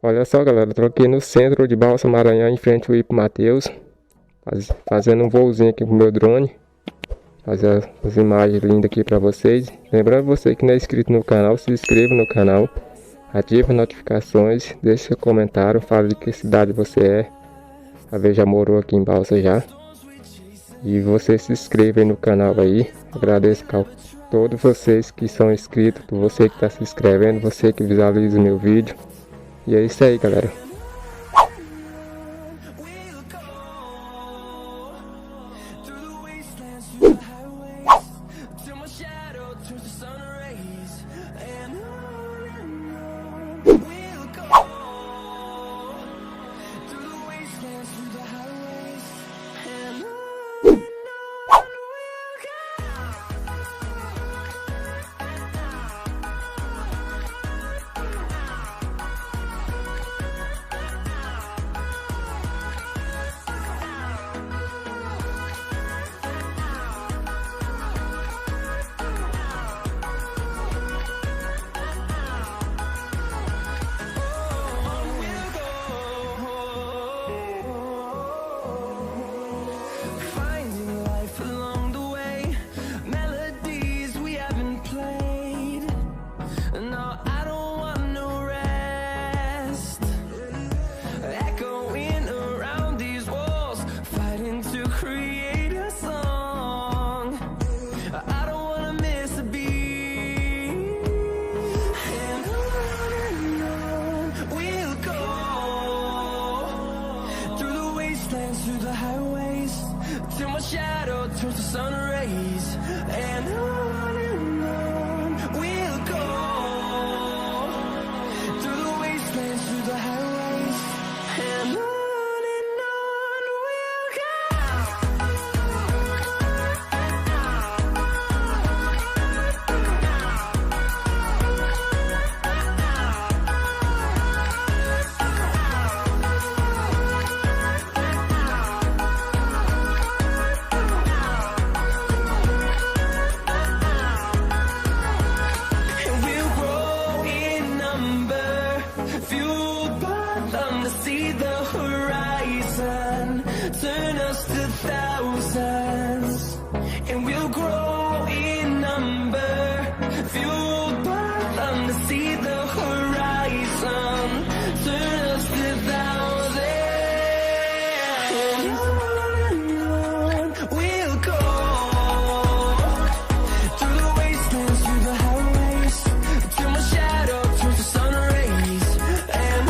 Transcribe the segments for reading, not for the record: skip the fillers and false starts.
Olha só, galera, tô aqui no centro de Balsas, Maranhão, em frente ao Ipo Matheus, fazendo um voozinho aqui com o meu drone, fazer as imagens lindas aqui pra vocês. Lembrando você que não é inscrito no canal, se inscreva no canal, ative as notificações, deixe seu comentário, fale de que cidade você é, a ver já morou aqui em Balsas já. E você se inscreva aí no canal aí, agradeço a todos vocês que são inscritos, por você que está se inscrevendo, você que visualiza o meu vídeo. E é isso aí, galera. Through the highways, till my shadow turns to sun rays, and on we'll go. Through the wastelands, through the highways, and on we'll go. See the horizon, turn us to thousands, and we'll grow in number, fueled by them to see the horizon, turn us to thousands, and on we'll go, through the wastelands, through the highways, till my shadow turns to sun rays, and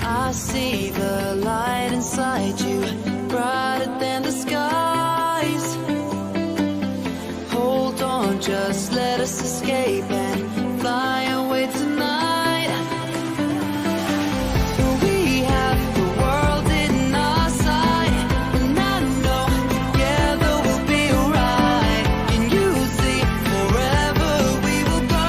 I see the light inside you, brighter than the skies. Hold on, just let us escape and fly away tonight. We have the world in our sight, and I know together we'll be alright. Can you see forever we will go?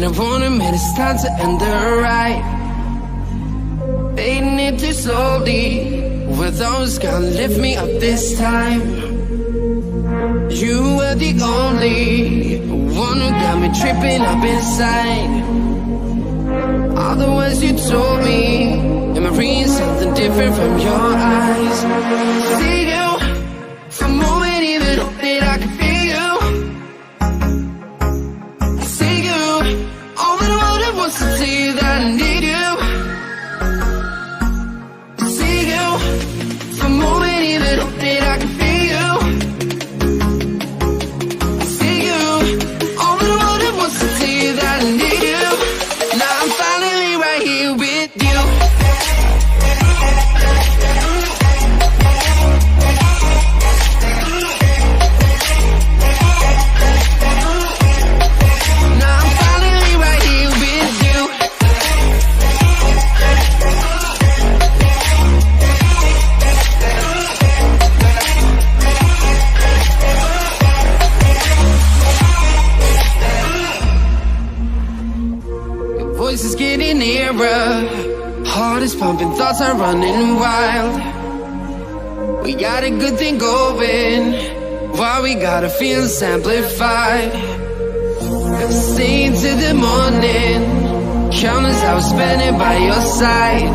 and I wanna admit it's time to end the ride. Fading it too slowly, with those gonna lift me up this time. You were the only one who got me tripping up inside. All the words you told me, am I reading something different from your eyes? See you for a moment, even hope that I can feel you. See you, all that I wanted was to tell you that I need you. See you for a moment, even hope that I can feel you. See you, all that I wanted was to tell you that I need you. Now I'm finally right here with you. Now I'm finally right here with you. Your voice is getting nearer, heart is pumping, thoughts are running wild. We got a good thing going, why we gotta feel amplified. Stay till the morning, countless hours spending by your side.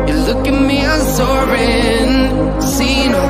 You look at me, I'm soaring, seeing all